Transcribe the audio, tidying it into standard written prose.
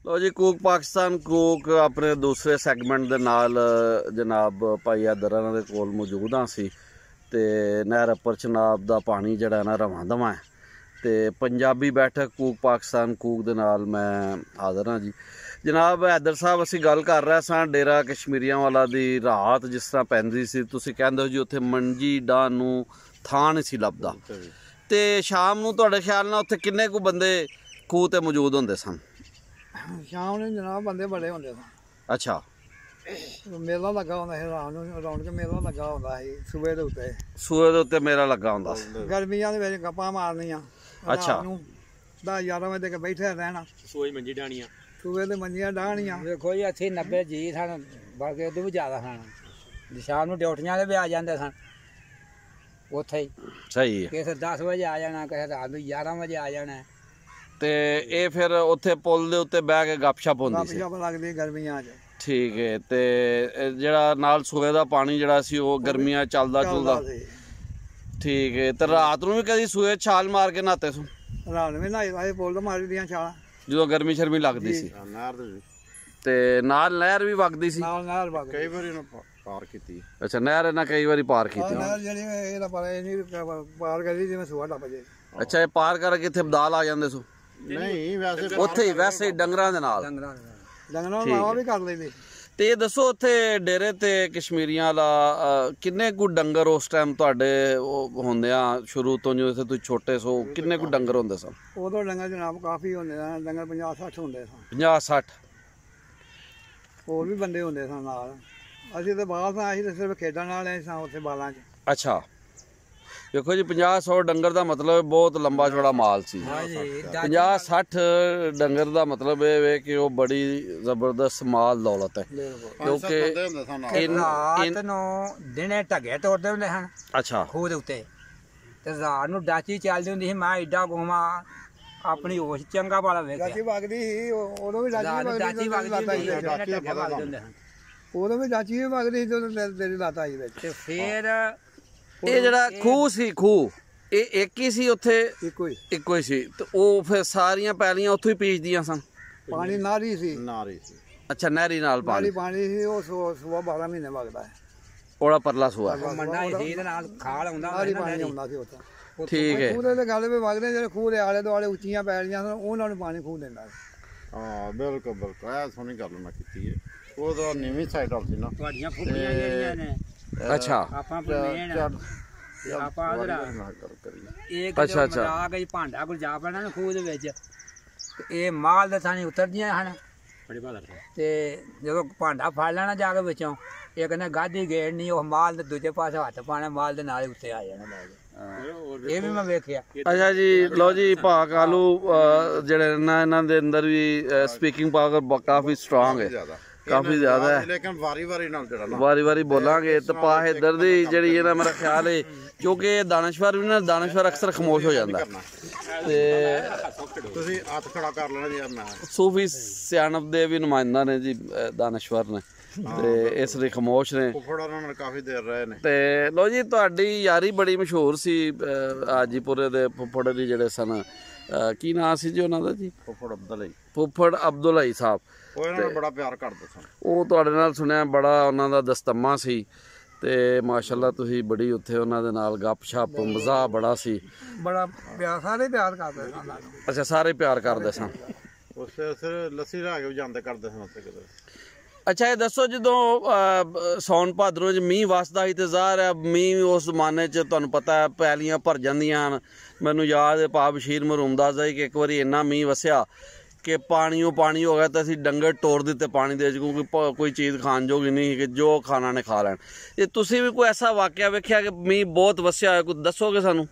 लो जी कूक पाकिस्तान कूक अपने दूसरे सैगमेंट दे नाल जनाब भाई दरा दे कोल मौजूद हाँ सी ते नहर अपर चनाब दा पानी जड़ा ना रवां दवां है ते पंजाबी बैठक कूक पाकिस्तान कूक दे नाल मैं हाज़र हाँ जी। जनाब हैदर साहब असीं गल कर रहे सां डेरा कश्मीरियां वाला दी रात जिस तरह पैंदी सी तुसीं कहंदे हो जी उत्थे मंजी डाह नूं थां नहीं सी लभदा ते शाम नूं तुहाडे ख्याल नाल उत्थे किन्ने कु बंदे खूह ते मौजूद हुंदे सन? शाम ने जनाब बंदे बड़े होंदे सन। अच्छा मेला लगा होंदा सी रात नूं रौनक मेला लगा होंदा सी सूबे दे उत्ते। सूए दे उत्ते मेला लगा हुंदा सी। गर्मियां दे विच गप्पां मारनियां। अच्छा 10-11 बजे तक बैठे रहना। सूए मंजी डाणियां सूबे ते मंजियां डाहनियां। देखो जी 80-90 जी सन बल्कि उदू भी ज़्यादा सन। शाम नूं ड्यूटियां ते भी आ जांदे सन उत्थे ही। सही है। किसे 10 बजे आ जाना किसे रात नूं 11 बजे आ जाना। ते ये फिर उत्थे पुल दे उत्ते बह के गपशप होंदी सी। गपशप लगदी गर्मियां च। ठीक है ते जेड़ा नाल सूए दा पानी जेड़ा सी वो गर्मियां चलदा चुलदा। ठीक है ते रात नूं भी कदी सूए छाल मार के नहाते सो? रात में नहाई दा पुल तो मारी दियां छालां जो गर्मी शर्मी लगदी सी ते नाल नहर भी वगदी सी। नाल नहर वग कई बार पार कीती। अच्छा नहर इन्हां कई बारी पार कीती। नहर जेहड़ी एदा पर नहीं पार करी जिवें सूआ टप जे। अच्छा ये पार करके इत्थे बदाल आ जांदे सो? नहीं वैसे उत्थे ही वैसे ही डंगरां दे नाल। डंगरां नाल भी कर लैंदे। ते ये दसो उत्थे डेरे ते कश्मीरियां वाला किन्ने कु डंगर उस टाइम तुहाडे होंदियां शुरू तो जो इत्थे तुसीं छोटे सो किन्ने कु डंगर होंदे सन? उदों डंगर जनाब काफ़ी होंदे सन डंगर 50-60 होंदे सन। 50-60 होर भी बंदे होंदे सन नाल। असीं ते बाल सां असीं ते सिर्फ खेडण वाले सां उत्थे बालां च। अच्छा देखो जी 50-100 डंगर का मतलब बहुत लंबा चौड़ा माल सी। 50-60 डंगर का मतलब ये कि वो बड़ी जबरदस्त माल दौलत है क्योंकि रात नूं दिने ढगे तोड़दे हुंदे सन। अच्छा खूह दे उत्ते ते रात नूं डाची चलदी हुंदी सी। मैं एड्डा घुमा अपनी होश चंगा भला वेखिया। डाची वगदी ही उदों भी डाची डाची वगदी उदों भी डाची भी वगदी ही ਜਦੋਂ ਤੇਰੀ ਲੱਤ ਆਈ ਵਿੱਚ। ਤੇ ਫਿਰ ਇਹ ਜਿਹੜਾ ਖੂਹ ਸੀ ਖੂਹ ਇਹ ਇੱਕ ਹੀ ਸੀ ਉੱਥੇ? ਇੱਕੋ ਹੀ ਸੀ ਤੇ ਉਹ ਫਿਰ ਸਾਰੀਆਂ ਪੈਲੀਆਂ ਉੱਥੋਂ ਹੀ ਪੀਚਦੀਆਂ ਸਨ? ਪਾਣੀ ਨਾਰੀ ਸੀ। ਅੱਛਾ ਨਹਿਰੀ ਨਾਲ ਪਾਣੀ ਸੀ ਉਹ ਸੂਆ 12 ਮਹੀਨੇ ਵਗਦਾ ਹੈ। ਉਹਦਾ ਪਰਲਾ ਸੂਆ ਮੰਡਾ ਹੀ ਦੇ ਨਾਲ ਖਾਲ ਆਉਂਦਾ ਪਾਣੀ ਆਉਂਦਾ ਸੀ ਉੱਥੇ। ਠੀਕ ਹੈ। ਖੂਹ ਦੇ ਗੱਲ ਵੀ ਵਗਦੇ ਜਿਹੜੇ ਖੂਹ ਦੇ ਆਲੇ ਦੁਆਲੇ ਉੱਚੀਆਂ ਪੈਲੀਆਂ ਸਨ ਉਹਨਾਂ ਨੂੰ ਪਾਣੀ ਖੂਹ ਦਿੰਦਾ ਸੀ। ਹਾਂ ਬਿਲਕੁਲ ਬਿਲਕੁਲ ਇਹ ਸੋਹਣੀ ਗੱਲ ਮੈਂ ਕੀਤੀ ਹੈ। ਉਹ ਤਾਂ ਨੀਵੀਂ ਸਾਈਡ ਆਉਂਦੀ ਨਾ ਤੁਹਾਡੀਆਂ ਫੁੱਫੀਆਂ ਜਿਹੜੀਆਂ ਨੇ। अच्छा ਆਪਾਂ ਪ੍ਰਮੇਨ ਆਪਾਂ ਅਦਰਾ ਇੱਕ ਅੱਛਾ ਅੱਛਾ ਆ ਗਈ ਭਾਂਡਾ ਕੋਲ ਜਾ ਪੈਣਾ ਨਾ ਖੂਹ ਦੇ ਵਿੱਚ ਇਹ ਮਾਲ ਦੇ ਥਾਣੀ ਉਤਰਦੀਆਂ ਹਨ ਬੜੀ ਬਾਦਰ ਤੇ ਜਦੋਂ ਭਾਂਡਾ ਫੜ ਲੈਣਾ ਜਾ ਕੇ ਵਿੱਚੋਂ ਇਹ ਕਹਿੰਦਾ ਗਾਦੀ ਗੇੜ ਨਹੀਂ ਉਹ ਮਾਲ ਦੇ ਦੂਜੇ ਪਾਸੇ ਹੱਥ ਪਾਣਾ ਮਾਲ ਦੇ ਨਾਲ ਉੱਤੇ ਆ ਜਾਣਾ ਲੈ ਕੇ। ਇਹ ਵੀ ਮੈਂ ਵੇਖਿਆ। अच्छा जी लो जी भाग आलू ਜਿਹੜੇ ਇਹਨਾਂ ਦੇ ਅੰਦਰ ਵੀ ਸਪੀਕਿੰਗ ਪਾਵਰ ਕਾਫੀ ਸਟਰੋਂਗ ਹੈ काफी ज्यादा है लेकिन वारी वारी बोलांगे तो पा इधर दी जेड़ी है ना मेरा ख्याल है क्योंकि दानश्वर भी ना दानश्वर अक्सर खामोश हो जाता ते ਤੁਸੀਂ ਹੱਥ ਖੜਾ ਕਰ ਲੈਣਾ ਜੀ ਮੈਂ सूफी सियाणप दे भी नुमाइंदा ने जी दानश्वर ने ते इस ਲਈ ਖਾਮੋਸ਼ ਨੇ ਫੁੱਫੜ ਨਾਲ ਕਾਫੀ ਦੇਰ ਰਹੇ ਨੇ। ਤੇ ਲੋ ਜੀ ਤੁਹਾਡੀ ਯਾਰੀ ਬੜੀ ਮਸ਼ਹੂਰ ਸੀ ਹਾਜੀਪੁਰੇ ਦੇ ਫੁੱਫੜ ਦੀ ਜਿਹੜੇ ਸਨ ਕੀ ਨਾਂ ਸੀ ਜੀ ਉਹਨਾਂ ਦਾ ਜੀ? ਫੁੱਫੜ ਅਬਦੁੱਲਾਈ ਸਾਹਿਬ। ਉਹ ਇਹਨਾਂ ਨੂੰ ਬੜਾ ਪਿਆਰ ਕਰਦੇ ਸਨ। ਉਹ ਤੁਹਾਡੇ ਨਾਲ ਸੁਣਿਆ ਬੜਾ ਉਹਨਾਂ ਦਾ ਦਸਤਮਾ ਸੀ ਤੇ ਮਾਸ਼ਾਅੱਲਾ ਤੁਸੀਂ ਬੜੀ ਉੱਥੇ ਉਹਨਾਂ ਦੇ ਨਾਲ ਗੱਪ ਛੱਪ ਮਜ਼ਾਕ ਬੜਾ ਸੀ। ਬੜਾ ਪਿਆਰ ਸਾਰੇ ਪਿਆਰ ਕਰਦੇ ਸਨ। ਅੱਛਾ ਸਾਰੇ ਪਿਆਰ ਕਰਦੇ ਸਨ। ਉਸ ਫਿਰ ਲੱਸੀ ਲਾ ਕੇ ਵੀ ਜਾਂਦੇ ਕਰਦੇ ਸਨ ਉੱਥੇ ਕਿਤੇ। ਅੱਛਾ ਇਹ ਦੱਸੋ ਜਦੋਂ ਸੌਣ ਭਾਦਰੋਂ 'ਚ ਮੀਂਹ ਵਸਦਾ ਸੀ ਤੇ ਜ਼ਾਹਰ ਹੈ ਮੀਂਹ ਉਸ ਜ਼ਮਾਨੇ 'ਚ ਤੁਹਾਨੂੰ ਪਤਾ ਹੈ ਪੈਲੀਆਂ ਭਰ ਜਾਂਦੀਆਂ ਹਨ। ਮੈਨੂੰ ਯਾਦ ਹੈ ਭਾ ਬਸ਼ੀਰ ਮਰਹੂਮ ਦੱਸਦਾ ਸੀ ਕਿ ਇੱਕ ਵਾਰੀ ਇੰਨਾ ਮੀਂਹ ਵਸਿਆ ਕਿ ਪਾਣੀ ਹੋ ਗਿਆ ਤਾਂ ਅਸੀਂ ਡੰਗਰ ਤੋੜ ਦਿੱਤੇ ਪਾਣੀ ਦੇ ਵਿੱਚ ਕਿਉਂਕਿ ਕੋਈ ਚੀਜ਼ ਖਾਣ ਜੋਗੀ ਨਹੀਂ ਕਿ ਜੋ ਖਾਣਾ ਨੇ ਖਾ ਲੈਣ। ਇਹ ਤੁਸੀਂ ਵੀ ਕੋਈ ਐਸਾ ਵਾਕਿਆ ਵੇਖਿਆ ਕਿ ਮੀਂਹ ਬਹੁਤ ਵਸਿਆ ਹੋਇਆ ਕੁਝ ਦੱਸੋਗੇ ਸਾਨੂੰ?